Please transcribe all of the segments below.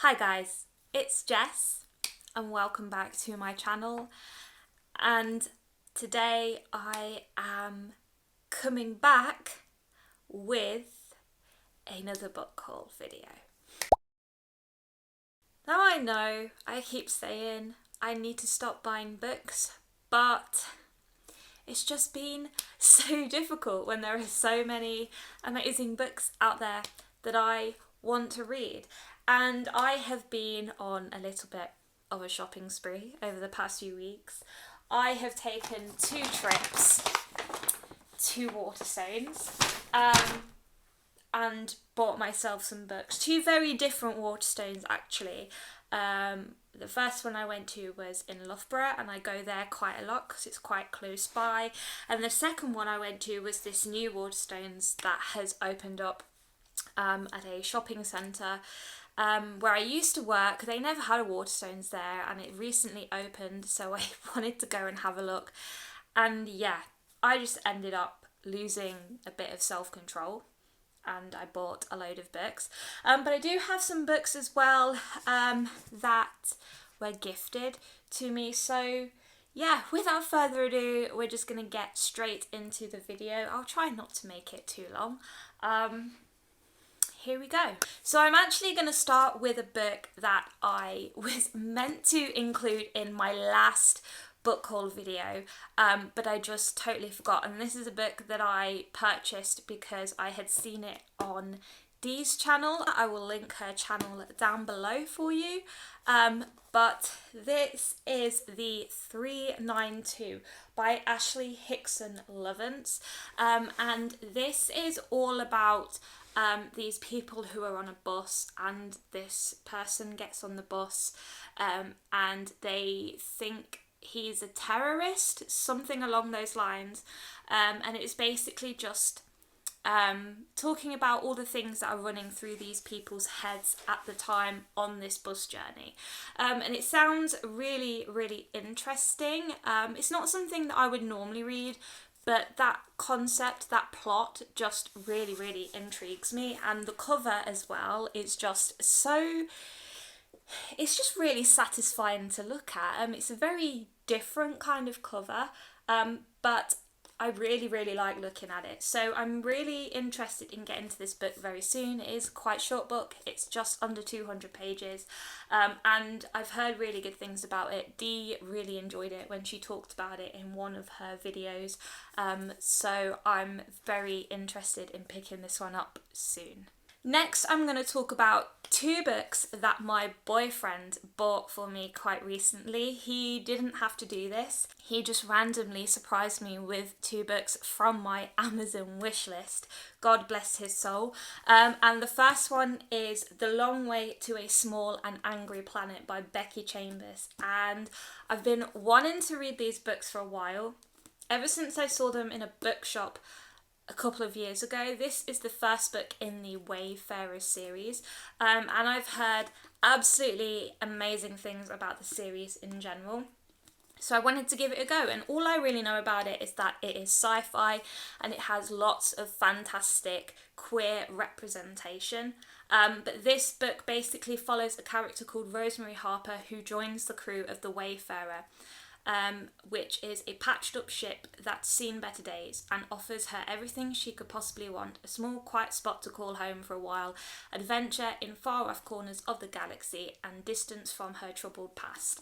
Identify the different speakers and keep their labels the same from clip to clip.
Speaker 1: Hi guys, it's Jess and welcome back to my channel, and today I am coming back with another book haul video. Now I know I keep saying I need to stop buying books, but it's just been so difficult when there are so many amazing books out there that I want to read. And I have been on a little bit of a shopping spree over the past few weeks. I have taken 2 trips to Waterstones and bought myself some books. 2 very different Waterstones actually. The first one I went to was in Loughborough, and I go there quite a lot because it's quite close by. And the second one I went to was this new Waterstones that has opened up at a shopping centre where I used to work. They never had a Waterstones there, and it recently opened, so I wanted to go and have a look. And yeah, I just ended up losing a bit of self-control, and I bought a load of books. But I do have some books as well that were gifted to me. So yeah, without further ado, we're just going to get straight into the video. I'll try not to make it too long. Here we go. So I'm actually going to start with a book that I was meant to include in my last book haul video, but I just totally forgot. And this is a book that I purchased because I had seen it on Dee's channel. I will link her channel down below for you. But this is the 392 by Ashley Hickson Lovance, and this is all about these people who are on a bus, and this person gets on the bus and they think he's a terrorist, something along those lines, and it's basically just talking about all the things that are running through these people's heads at the time on this bus journey. And it sounds really, really interesting. It's not something that I would normally read, but that concept, that plot just really, really intrigues me. And the cover as well is just so... it's just really satisfying to look at. It's a very different kind of cover, but I really, really like looking at it. So I'm really interested in getting to this book very soon. It is quite a short book. It's just under 200 pages. And I've heard really good things about it. Dee really enjoyed it when she talked about it in one of her videos. So I'm very interested in picking this one up soon. Next, I'm going to talk about 2 books that my boyfriend bought for me quite recently. He didn't have to do this. He just randomly surprised me with 2 books from my Amazon wishlist. God bless his soul. And the first one is The Long Way to a Small and Angry Planet by Becky Chambers. And I've been wanting to read these books for a while. Ever since I saw them in a bookshop a couple of years ago. This is the first book in the Wayfarer series, and I've heard absolutely amazing things about the series in general. So I wanted to give it a go, and all I really know about it is that it is sci-fi and it has lots of fantastic queer representation. But this book basically follows a character called Rosemary Harper who joins the crew of the Wayfarer, which is a patched up ship that's seen better days and offers her everything she could possibly want: a small quiet spot to call home for a while, adventure in far off corners of the galaxy, and distance from her troubled past.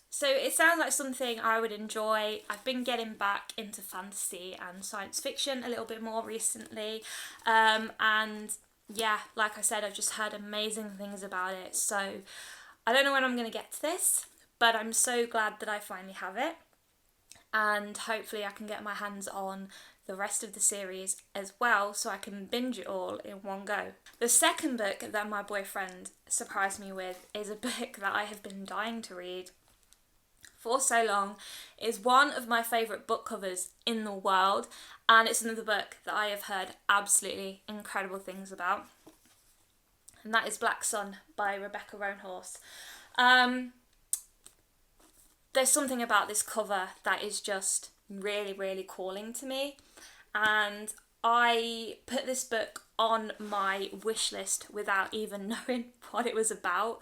Speaker 1: So it sounds like something I would enjoy. I've been getting back into fantasy and science fiction a little bit more recently, and yeah, like I said, I've just heard amazing things about it. So I don't know when I'm going to get to this, but I'm so glad that I finally have it, and hopefully I can get my hands on the rest of the series as well so I can binge it all in one go. The second book that my boyfriend surprised me with is a book that I have been dying to read for so long. It's one of my favourite book covers in the world, and it's another book that I have heard absolutely incredible things about, and that is Black Sun by Rebecca Roanhorse. There's something about this cover that is just really, really calling to me, and I put this book on my wish list without even knowing what it was about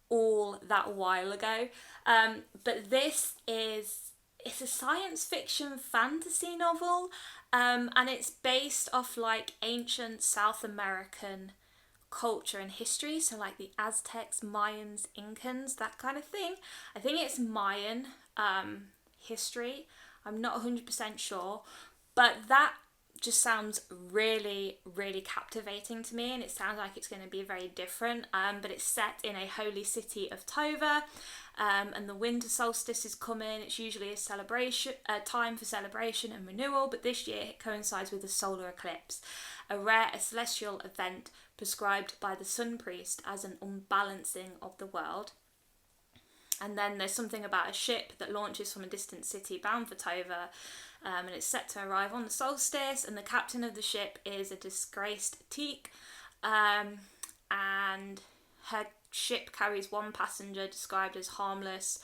Speaker 1: all that while ago. But it's a science fiction fantasy novel, and it's based off like ancient South American culture and history, so like the Aztecs, Mayans, Incans, that kind of thing. I think it's Mayan history. I'm not 100% sure, but that just sounds really, really captivating to me, and it sounds like it's going to be very different. But it's set in a holy city of Tova, and the winter solstice is coming. It's usually a time for celebration and renewal, but this year it coincides with a solar eclipse, a celestial event prescribed by the sun priest as an unbalancing of the world. And then there's something about a ship that launches from a distant city bound for Tova, and it's set to arrive on the solstice, and the captain of the ship is a disgraced teak, and her ship carries one passenger described as harmless,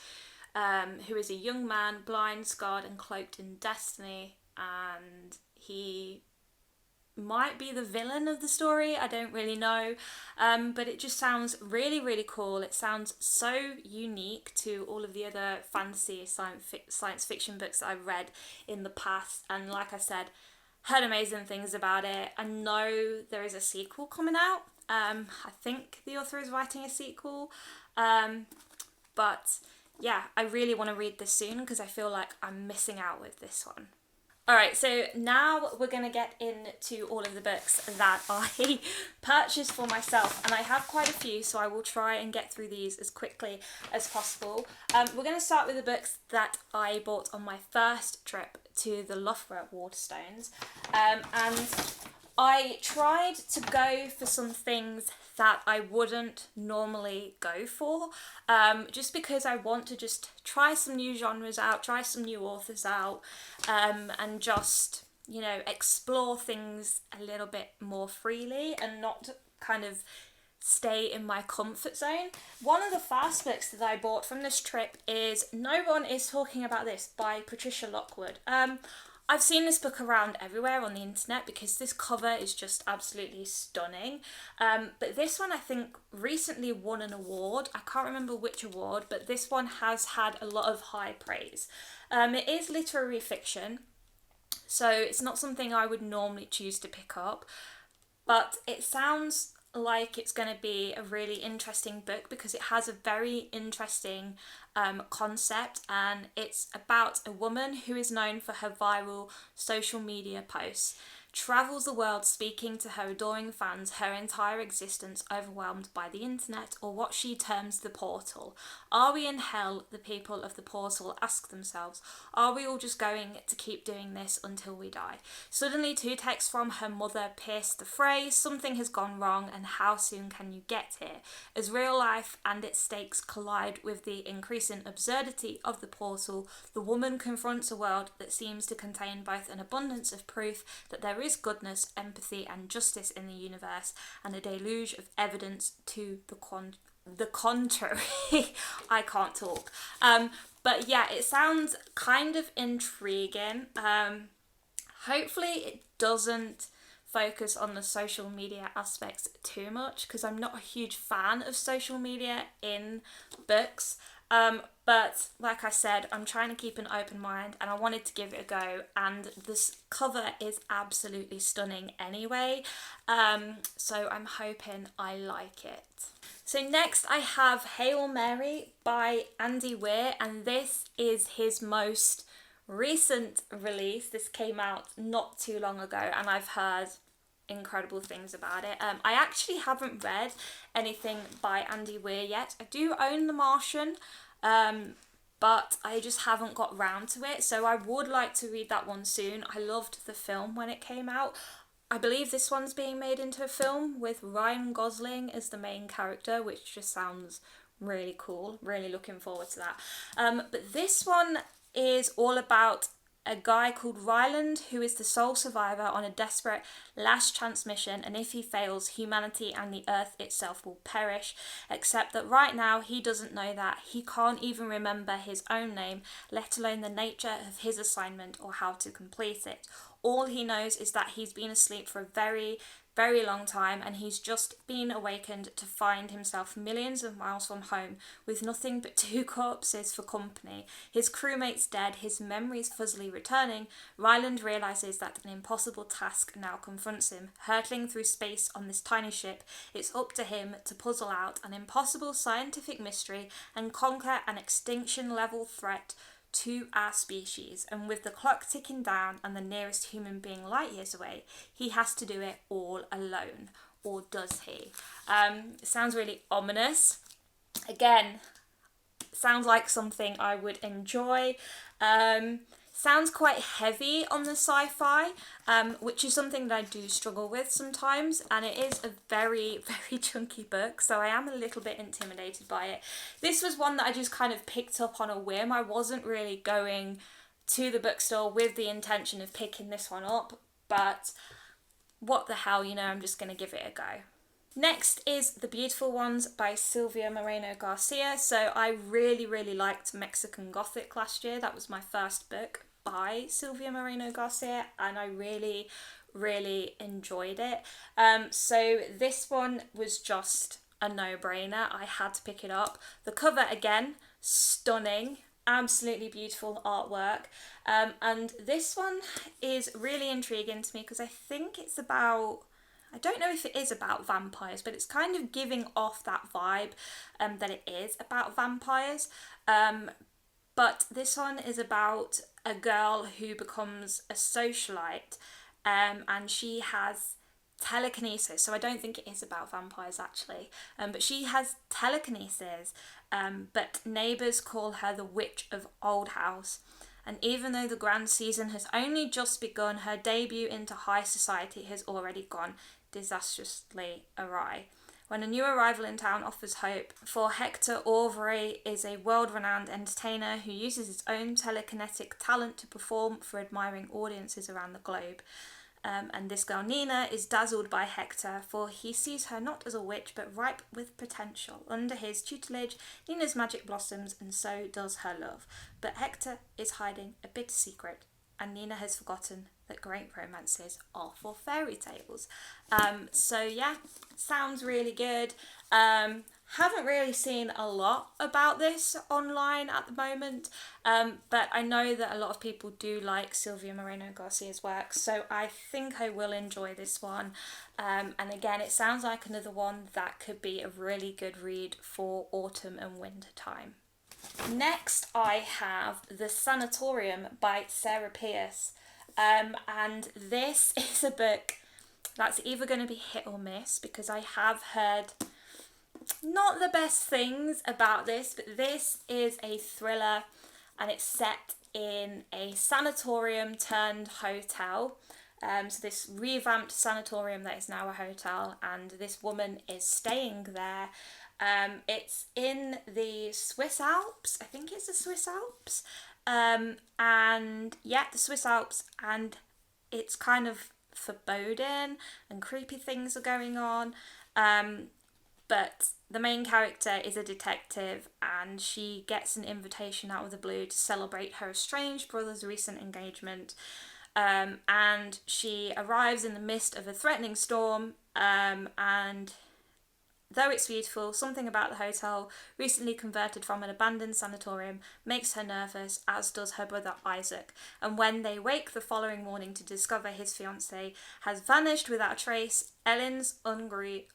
Speaker 1: who is a young man, blind, scarred and cloaked in destiny, and he might be the villain of the story, I don't really know, but it just sounds really, really cool. It sounds so unique to all of the other fantasy science fiction books that I've read in the past, and like I said, heard amazing things about it. I know there is a sequel coming out. I think the author is writing a sequel, but yeah, I really want to read this soon because I feel like I'm missing out with this one. Alright, so now we're going to get into all of the books that I purchased for myself, and I have quite a few, so I will try and get through these as quickly as possible. We're going to start with the books that I bought on my first trip to the Loughborough Waterstones, and I tried to go for some things that I wouldn't normally go for, just because I want to just try some new genres out, try some new authors out, and just, you know, explore things a little bit more freely and not kind of stay in my comfort zone. One of the first books that I bought from this trip is No One Is Talking About This by Patricia Lockwood. I've seen this book around everywhere on the internet because this cover is just absolutely stunning. But this one I think recently won an award. I can't remember which award, but this one has had a lot of high praise. It is literary fiction, so it's not something I would normally choose to pick up, but it sounds like it's going to be a really interesting book because it has a very interesting concept, and it's about a woman who is known for her viral social media posts, travels the world speaking to her adoring fans, her entire existence overwhelmed by the internet, or what she terms the portal. Are we in hell? The people of the portal ask themselves. Are we all just going to keep doing this until we die? Suddenly, two texts from her mother pierce the fray. Something has gone wrong, and how soon can you get here? As real life and its stakes collide with the increasing absurdity of the portal, the woman confronts a world that seems to contain both an abundance of proof that there is goodness, empathy and justice in the universe, and a deluge of evidence to the contrary. I can't talk. But yeah, it sounds kind of intriguing. Hopefully it doesn't focus on the social media aspects too much, because I'm not a huge fan of social media in books. But like I said, I'm trying to keep an open mind, and I wanted to give it a go, and this cover is absolutely stunning anyway, so I'm hoping I like it. So next I have Hail Mary by Andy Weir, and this is his most recent release. This came out not too long ago, and I've heard incredible things about it. I actually haven't read anything by Andy Weir yet. I do own The Martian, but I just haven't got round to it, so I would like to read that one soon. I loved the film when it came out. I believe this one's being made into a film with Ryan Gosling as the main character, which just sounds really cool. Really looking forward to that. But this one is all about a guy called Ryland who is the sole survivor on a desperate last chance mission, and if he fails, humanity and the earth itself will perish, except that right now he doesn't know that. He can't even remember his own name, let alone the nature of his assignment or how to complete it. All he knows is that he's been asleep for a very, very long time, and he's just been awakened to find himself millions of miles from home with nothing but two corpses for company. His crewmate's dead, his memories fuzzily returning. Ryland realises that an impossible task now confronts him. Hurtling through space on this tiny ship, it's up to him to puzzle out an impossible scientific mystery and conquer an extinction-level threat to our species. And with the clock ticking down and the nearest human being light years away, he has to do it all alone. Or does he? It sounds really ominous. Again, sounds like something I would enjoy. Sounds quite heavy on the sci-fi, which is something that I do struggle with sometimes, and it is a very, very chunky book, so I am a little bit intimidated by it. This was one that I just kind of picked up on a whim. I wasn't really going to the bookstore with the intention of picking this one up, but what the hell, you know, I'm just going to give it a go. Next is The Beautiful Ones by Silvia Moreno Garcia. So I really, really liked Mexican Gothic last year. That was my first book by Silvia Moreno Garcia, and I really, really enjoyed it. So this one was just a no-brainer. I had to pick it up. The cover, again, stunning. Absolutely beautiful artwork. And this one is really intriguing to me because I think it's about... I don't know if it is about vampires, but it's kind of giving off that vibe that it is about vampires. But this one is about a girl who becomes a socialite, and she has telekinesis. So I don't think it is about vampires actually, but she has telekinesis, but neighbours call her the Witch of Old House. And even though the grand season has only just begun, her debut into high society has already gone disastrously awry. When a new arrival in town offers hope, for Hector Aubrey is a world-renowned entertainer who uses his own telekinetic talent to perform for admiring audiences around the globe. And this girl Nina is dazzled by Hector, for he sees her not as a witch but ripe with potential. Under his tutelage, Nina's magic blossoms, and so does her love. But Hector is hiding a bitter secret, and Nina has forgotten that great romances are for fairy tales. So yeah, sounds really good. Haven't really seen a lot about this online at the moment, but I know that a lot of people do like Silvia Moreno Garcia's work, so I think I will enjoy this one. And again, it sounds like another one that could be a really good read for autumn and winter time. Next, I have The Sanatorium by Sarah Pierce. And this is a book that's either going to be hit or miss, because I have heard not the best things about this, but this is a thriller and it's set in a sanatorium turned hotel. So this revamped sanatorium that is now a hotel, and this woman is staying there. It's in the Swiss Alps. I think it's the Swiss Alps. And yeah, the Swiss Alps, and it's kind of foreboding and creepy things are going on. But the main character is a detective, and she gets an invitation out of the blue to celebrate her estranged brother's recent engagement. And she arrives in the midst of a threatening storm, and though it's beautiful, something about the hotel, recently converted from an abandoned sanatorium, makes her nervous, as does her brother Isaac. And when they wake the following morning to discover his fiancée has vanished without a trace, Ellen's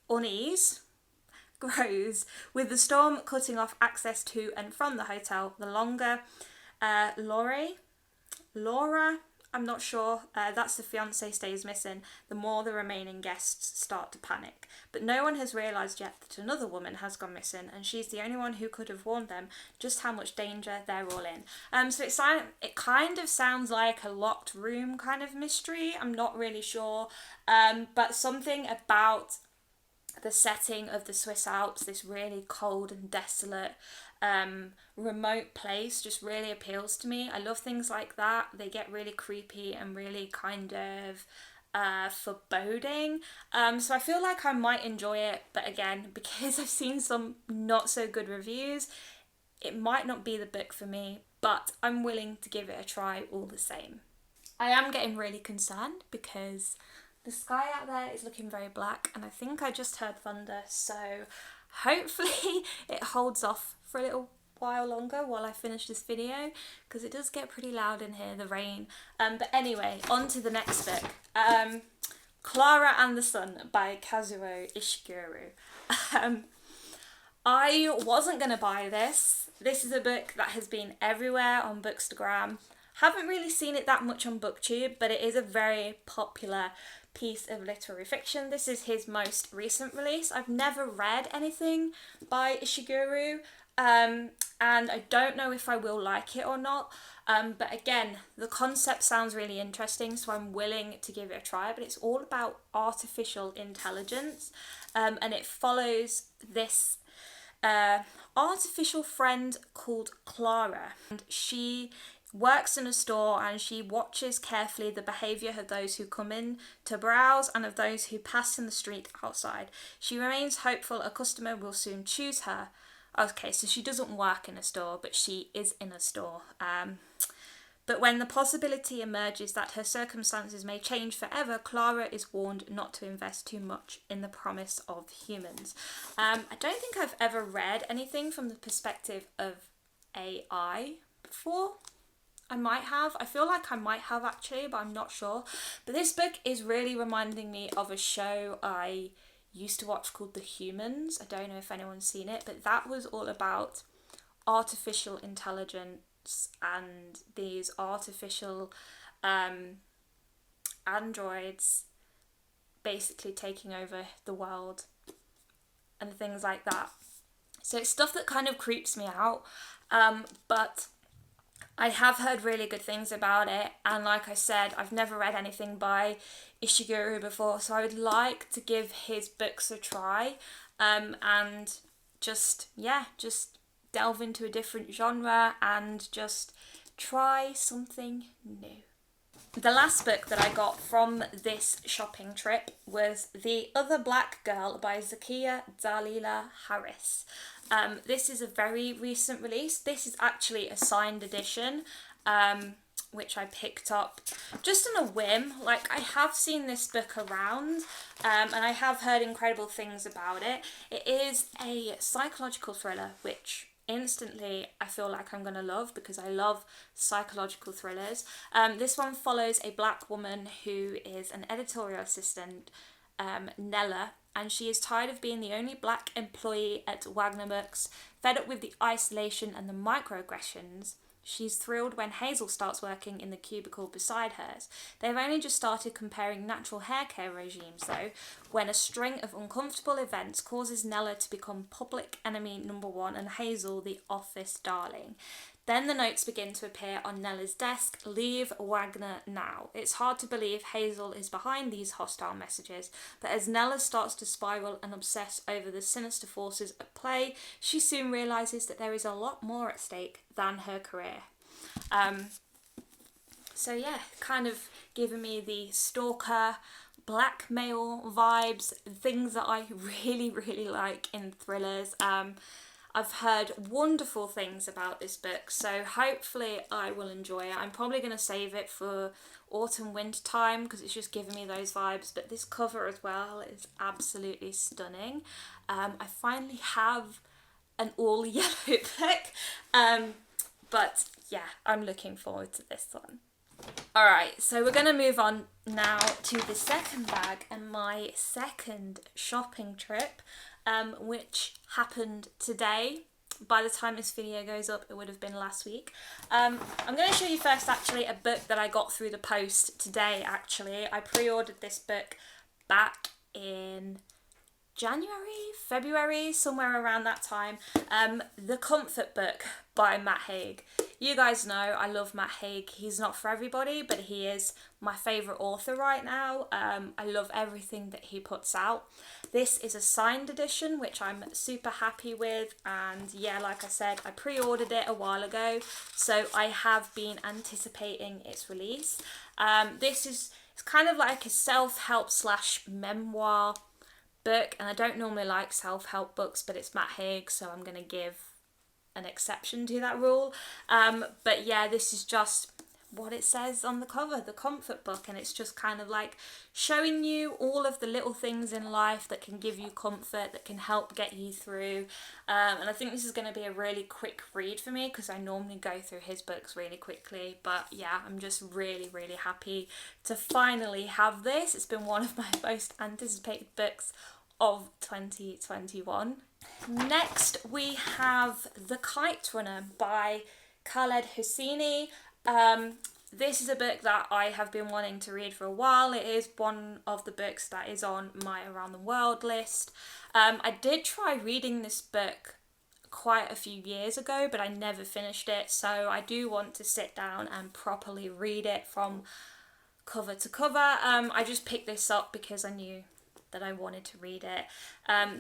Speaker 1: unease grows, with the storm cutting off access to and from the hotel. The longer Laura, I'm not sure, that's the fiancé, stays missing, the more the remaining guests start to panic. But no one has realised yet that another woman has gone missing, and she's the only one who could have warned them just how much danger they're all in. So it kind of sounds like a locked room kind of mystery. I'm not really sure, but something about the setting of the Swiss Alps, this really cold and desolate remote place, just really appeals to me. I love things like that. They get really creepy and really kind of foreboding. So I feel like I might enjoy it, but again, because I've seen some not so good reviews, it might not be the book for me, but I'm willing to give it a try all the same. I am getting really concerned because the sky out there is looking very black and I think I just heard thunder, so hopefully it holds off for a little while longer while I finish this video, because it does get pretty loud in here, the rain. But anyway, on to the next book. Clara and the Sun by Kazuo Ishiguro. I wasn't going to buy this. This is a book that has been everywhere on Bookstagram. Haven't really seen it that much on BookTube, but it is a very popular piece of literary fiction. This is his most recent release. I've never read anything by Ishiguro, and I don't know if I will like it or not. But again, the concept sounds really interesting, so I'm willing to give it a try. But it's all about artificial intelligence, and it follows this artificial friend called Clara, and she works in a store and she watches carefully the behaviour of those who come in to browse and of those who pass in the street outside. She remains hopeful a customer will soon choose her. Okay, so she doesn't work in a store, but she is in a store. But when the possibility emerges that her circumstances may change forever, Clara is warned not to invest too much in the promise of humans. I don't think I've ever read anything from the perspective of AI before. I might have. I feel like I might have actually, but I'm not sure. But this book is really reminding me of a show I used to watch called The Humans. I don't know if anyone's seen it, but that was all about artificial intelligence and these artificial androids basically taking over the world and things like that. So it's stuff that kind of creeps me out, but I have heard really good things about it, and like I said, I've never read anything by Ishiguro before, so I would like to give his books a try, and just delve into a different genre and just try something new. The last book that I got from this shopping trip was The Other Black Girl by Zakiya Dalila Harris. This is a very recent release. This is actually a signed edition, which I picked up just on a whim. Like, I have seen this book around, and I have heard incredible things about it. It is a psychological thriller, which instantly I feel like I'm going to love because I love psychological thrillers. This one follows a black woman who is an editorial assistant, Nella, and she is tired of being the only black employee at Wagner Books. Fed up with the isolation and the microaggressions, she's thrilled when Hazel starts working in the cubicle beside hers. They've only just started comparing natural hair care regimes though, when a string of uncomfortable events causes Nella to become public enemy number one and Hazel the office darling. Then the notes begin to appear on Nella's desk. Leave Wagner now. It's hard to believe Hazel is behind these hostile messages, but as Nella starts to spiral and obsess over the sinister forces at play, she soon realises that there is a lot more at stake than her career. So yeah, kind of giving me the stalker, blackmail vibes, things that I really, really like in thrillers. I've heard wonderful things about this book, so hopefully I will enjoy it. I'm probably going to save it for autumn, winter time because it's just giving me those vibes, but this cover as well is absolutely stunning. I finally have an all yellow book, but yeah, I'm looking forward to this one. Alright, so we're going to move on now to the second bag and my second shopping trip, which happened today. By the time this video goes up, it would have been last week. I'm going to show you first actually a book that I got through the post today actually. I pre-ordered this book back in January, February, somewhere around that time. The Comfort Book by Matt Haig. You guys know I love Matt Haig. He's not for everybody, but he is my favourite author right now. I love everything that he puts out. This is a signed edition, which I'm super happy with. And yeah, like I said, I pre-ordered it a while ago, so I have been anticipating its release. This is it's kind of like a self-help / memoir book, and I don't normally like self-help books, but it's Matt Haig, so I'm going to give an exception to that rule. But yeah, this is just what it says on the cover, the comfort book, and it's just kind of like showing you all of the little things in life that can give you comfort, that can help get you through. And I think this is going to be a really quick read for me because I normally go through his books really quickly. But yeah, I'm just really, really happy to finally have this. It's been one of my most anticipated books of 2021. Next we have The Kite Runner by Khaled Hosseini. This is a book that I have been wanting to read for a while. It is one of the books that is on my Around the World list. I did try reading this book quite a few years ago, but I never finished it, so I do want to sit down and properly read it from cover to cover. I just picked this up because I knew that I wanted to read it.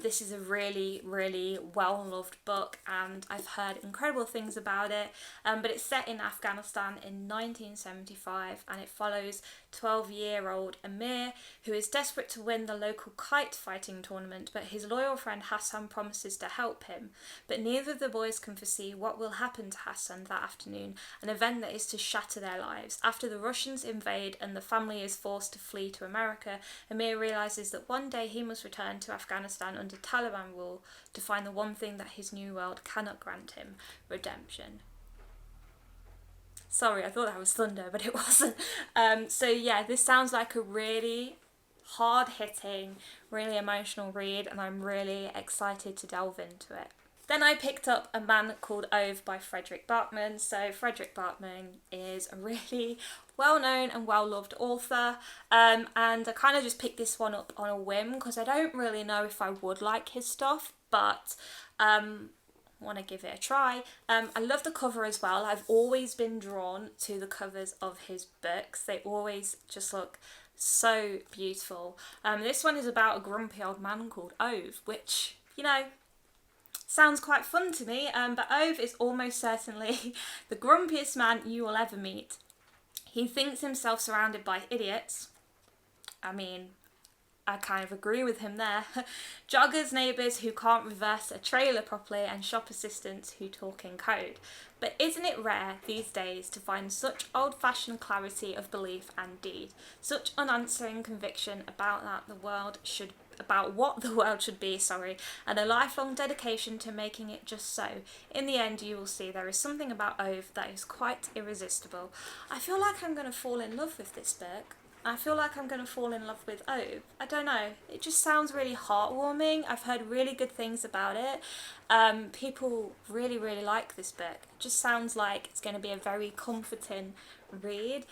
Speaker 1: This is a really, really well-loved book, and I've heard incredible things about it, but it's set in Afghanistan in 1975, and it follows 12-year-old Amir, who is desperate to win the local kite fighting tournament, but his loyal friend Hassan promises to help him. But neither of the boys can foresee what will happen to Hassan that afternoon, an event that is to shatter their lives. After the Russians invade and the family is forced to flee to America, Amir realises that one day he must return to Afghanistan under Taliban rule to find the one thing that his new world cannot grant him: redemption. Sorry, I thought that was thunder, but it wasn't. So yeah, this sounds like a really hard-hitting, really emotional read, and I'm really excited to delve into it. Then I picked up A Man Called Ove by Fredrik Backman. So Fredrik Backman is a really well-known and well-loved author, and I kind of just picked this one up on a whim because I don't really know if I would like his stuff, but want to give it a try. I love the cover as well. I've always been drawn to the covers of his books. They always just look so beautiful. This one is about a grumpy old man called Ove, which, you know, sounds quite fun to me, but Ove is almost certainly the grumpiest man you will ever meet. He thinks himself surrounded by idiots. I mean, I kind of agree with him there. Joggers, neighbours who can't reverse a trailer properly, and shop assistants who talk in code. But isn't it rare these days to find such old-fashioned clarity of belief and deed, such unanswering conviction about what the world should be, and a lifelong dedication to making it just so. In the end, you will see there is something about Ove that is quite irresistible. I feel like I'm going to fall in love with this book. I feel like I'm going to fall in love with Ove. I don't know. It just sounds really heartwarming. I've heard really good things about it. People really, really like this book. It just sounds like it's going to be a very comforting read.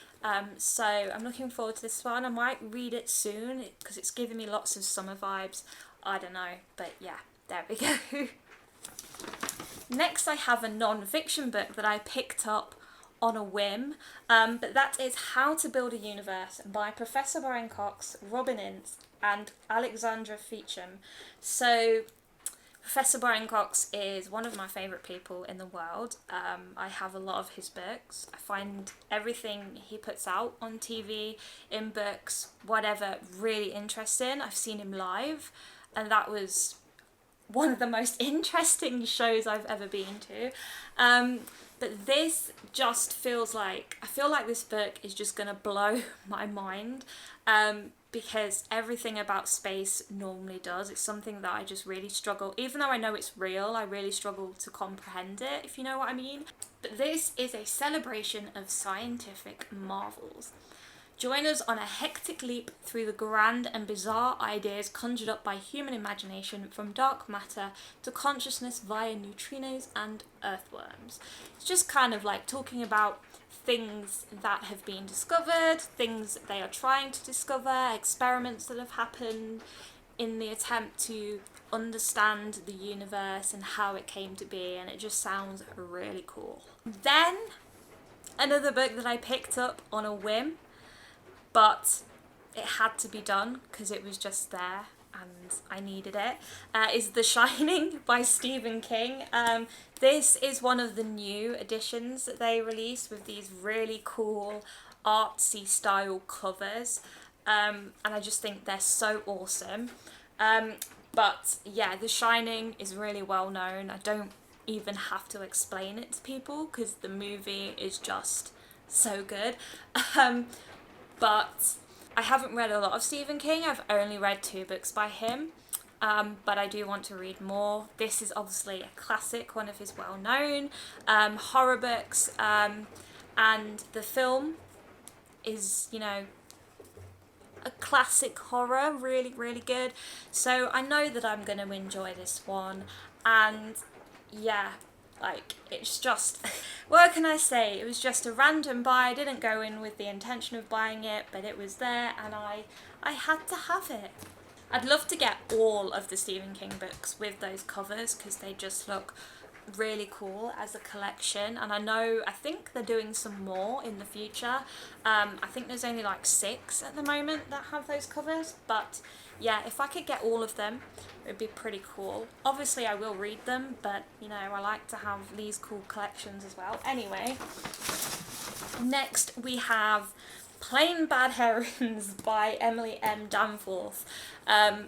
Speaker 1: So I'm looking forward to this one. I might read it soon because it's giving me lots of summer vibes. I don't know. But yeah, there we go. Next, I have a non-fiction book that I picked up on a whim, but that is How to Build a Universe by Professor Brian Cox, Robin Ince and Alexandra Feacham. So Professor Brian Cox is one of my favourite people in the world. I have a lot of his books. I find everything he puts out on TV, in books, whatever, really interesting. I've seen him live, and that was one of the most interesting shows I've ever been to. But this just feels like, I feel like this book is just going to blow my mind, because everything about space normally does. It's something that I just really struggle, even though I know it's real, I really struggle to comprehend it, if you know what I mean. But this is a celebration of scientific marvels. Join us on a hectic leap through the grand and bizarre ideas conjured up by human imagination, from dark matter to consciousness via neutrinos and earthworms. It's just kind of like talking about things that have been discovered, things that they are trying to discover, experiments that have happened in the attempt to understand the universe and how it came to be, and it just sounds really cool. Then, another book that I picked up on a whim, but it had to be done because it was just there and I needed it, is The Shining by Stephen King. This is one of the new editions that they released with these really cool artsy style covers, and I just think they're so awesome. But yeah, The Shining is really well known. I don't even have to explain it to people because the movie is just so good. But I haven't read a lot of Stephen King. I've only read 2 books by him. But I do want to read more. This is obviously a classic, one of his well-known horror books, and the film is, you know, a classic horror, really, really good. So I know that I'm going to enjoy this one, and yeah, like, it's just, what can I say? It was just a random buy. I didn't go in with the intention of buying it, but it was there, and I had to have it. I'd love to get all of the Stephen King books with those covers because they just look really cool as a collection, and I think they're doing some more in the future. I think there's only like 6 at the moment that have those covers, but yeah, if I could get all of them, it would be pretty cool. Obviously I will read them, but you know, I like to have these cool collections as well. Anyway, next we have Plain Bad Heroines by Emily M. Danforth.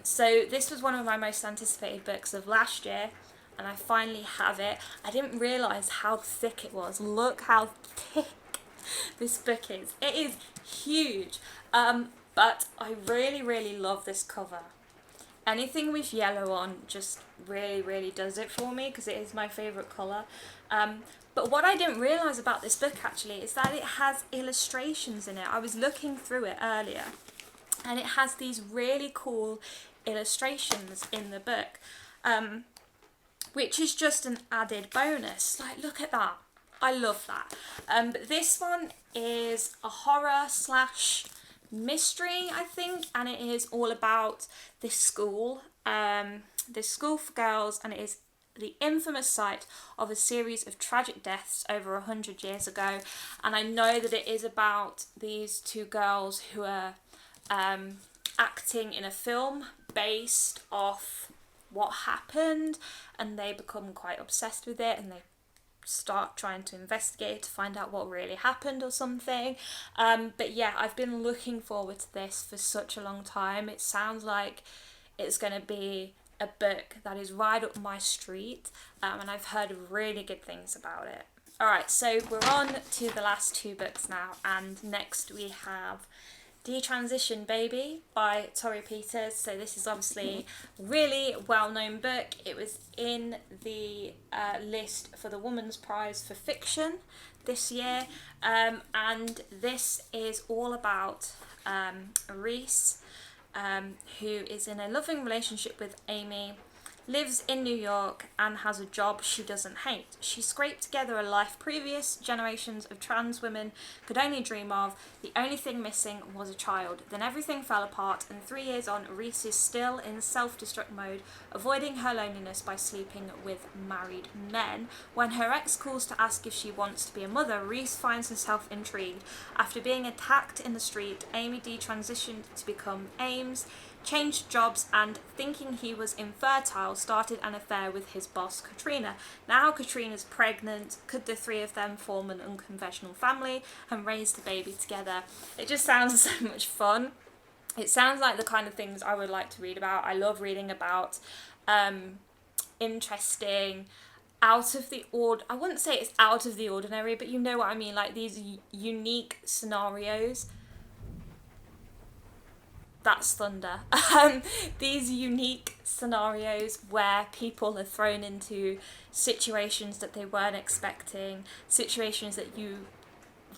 Speaker 1: So this was one of my most anticipated books of last year, and I finally have it. I didn't realise how thick it was. Look how thick this book is. It is huge, but I really, really love this cover. Anything with yellow on just really, really does it for me because it is my favourite colour. But what I didn't realise about this book actually is that it has illustrations in it. I was looking through it earlier, and it has these really cool illustrations in the book, which is just an added bonus. Like, look at that. I love that. But this one is a horror slash mystery, I think, and it is all about this school for girls, and it is the infamous site of a series of tragic deaths over 100 years ago. And I know that it is about these 2 girls who are acting in a film based off what happened, and they become quite obsessed with it, and they start trying to investigate to find out what really happened or something. But yeah, I've been looking forward to this for such a long time. It sounds like it's going to be a book that is right up my street, and I've heard really good things about it. Alright, so we're on to the last 2 books now, and next we have Detransition Baby by Tori Peters. So this is obviously a really well-known book. It was in the list for the Woman's Prize for Fiction this year, and this is all about Reese, who is in a loving relationship with Amy, lives in New York, and has a job she doesn't hate. She scraped together a life previous generations of trans women could only dream of. The only thing missing was a child. Then everything fell apart, and 3 years on, Reese is still in self-destruct mode, avoiding her loneliness by sleeping with married men. When her ex calls to ask if she wants to be a mother, Reese finds herself intrigued. After being attacked in the street, Amy detransitioned to become Ames, changed jobs, and, thinking he was infertile, started an affair with his boss, Katrina. Now Katrina's pregnant. Could the 3 of them form an unconventional family and raise the baby together? It just sounds so much fun. It sounds like the kind of things I would like to read about. I love reading about interesting, out of the I wouldn't say it's out of the ordinary, but you know what I mean, like these unique scenarios. That's thunder. These unique scenarios where people are thrown into situations that they weren't expecting, situations that you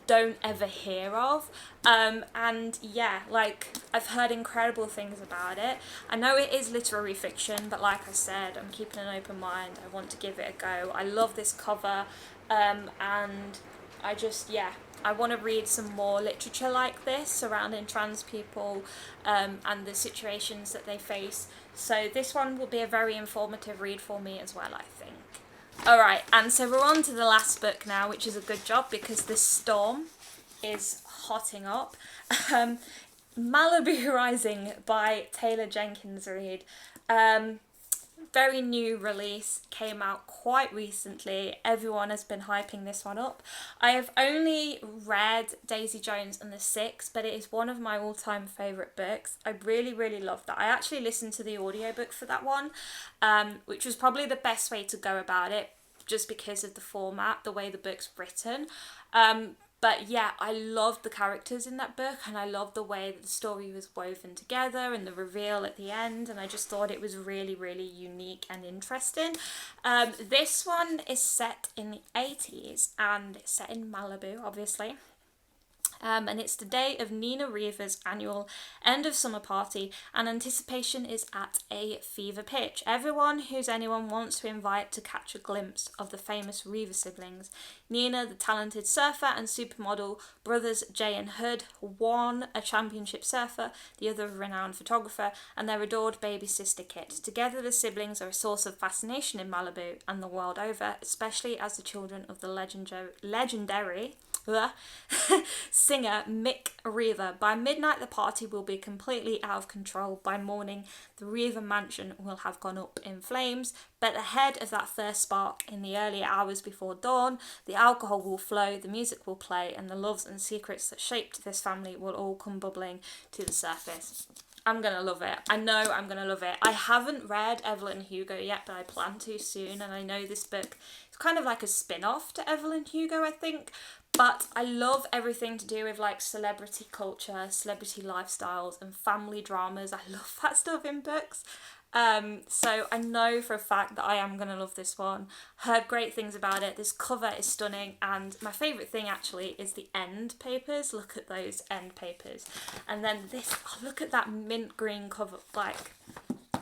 Speaker 1: don't ever hear of, and yeah, like, I've heard incredible things about it. I know it is literary fiction, but like I said, I'm keeping an open mind. I want to give it a go. I love this cover, and I just, yeah, I want to read some more literature like this surrounding trans people, and the situations that they face. So this one will be a very informative read for me as well, I think. Alright, and so we're on to the last book now, which is a good job because this storm is hotting up. Malibu Rising by Taylor Jenkins Reid. Very new release, came out quite recently. Everyone has been hyping this one up. I have only read Daisy Jones and the Six, but it is one of my all-time favourite books. I really, really love that. I actually listened to the audiobook for that one, which was probably the best way to go about it, just because of the format, the way the book's written. But yeah, I loved the characters in that book, and I loved the way that the story was woven together and the reveal at the end, and I just thought it was really, really unique and interesting. This one is set in the 80s and it's set in Malibu, obviously. And it's the day of Nina Reaver's annual end of summer party, and anticipation is at a fever pitch. Everyone who's anyone wants to invite to catch a glimpse of the famous Reaver siblings. Nina, the talented surfer and supermodel, brothers Jay and Hood, one a championship surfer, the other a renowned photographer, and their adored baby sister Kit. Together the siblings are a source of fascination in Malibu and the world over, especially as the children of the legendary singer Mick Reaver. By midnight the party will be completely out of control. By morning the Reaver mansion will have gone up in flames, but ahead of that first spark, in the early hours before dawn, the alcohol will flow, the music will play, and the loves and secrets that shaped this family will all come bubbling to the surface. I'm going to love it. I know I'm going to love it. I haven't read Evelyn Hugo yet, but I plan to soon, and I know this book is kind of like a spin-off to Evelyn Hugo, I think. But I love everything to do with like celebrity culture, celebrity lifestyles and family dramas. I love that stuff in books. So I know for a fact that I am going to love this one. Heard great things about it. This cover is stunning, and my favourite thing actually is the end papers. Look at those end papers. And then this, oh, look at that mint green cover, like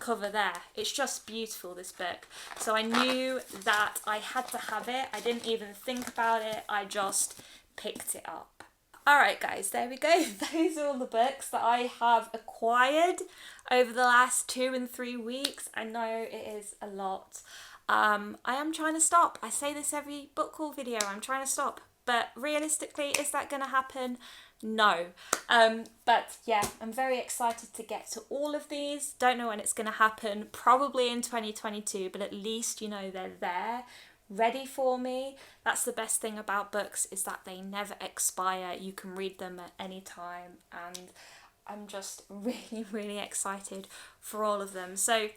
Speaker 1: cover there. It's just beautiful, this book. So I knew that I had to have it. I didn't even think about it. I just picked it up. Alright guys, there we go. Those are all the books that I have acquired over the last 2 and 3 weeks. I know it is a lot. I am trying to stop. I say this every book haul video. I'm trying to stop. But realistically, is that going to happen? No. But yeah, I'm very excited to get to all of these. Don't know when it's going to happen. Probably in 2022, but at least, you know, they're there, ready for me. That's the best thing about books, is that they never expire. You can read them at any time, and I'm just really, really excited for all of them. So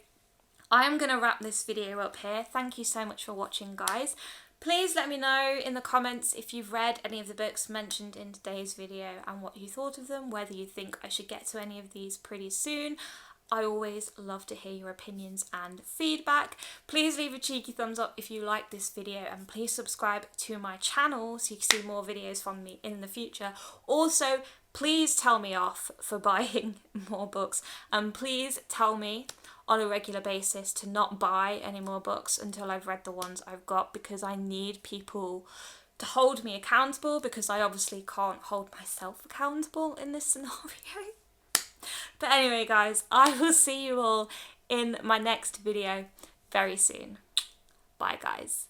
Speaker 1: I am going to wrap this video up here. Thank you so much for watching, guys. Please let me know in the comments if you've read any of the books mentioned in today's video and what you thought of them, whether you think I should get to any of these pretty soon. I always love to hear your opinions and feedback. Please leave a cheeky thumbs up if you like this video, and please subscribe to my channel so you can see more videos from me in the future. Also, please tell me off for buying more books, and please tell me on a regular basis to not buy any more books until I've read the ones I've got, because I need people to hold me accountable, because I obviously can't hold myself accountable in this scenario. But anyway guys, I will see you all in my next video very soon. Bye guys.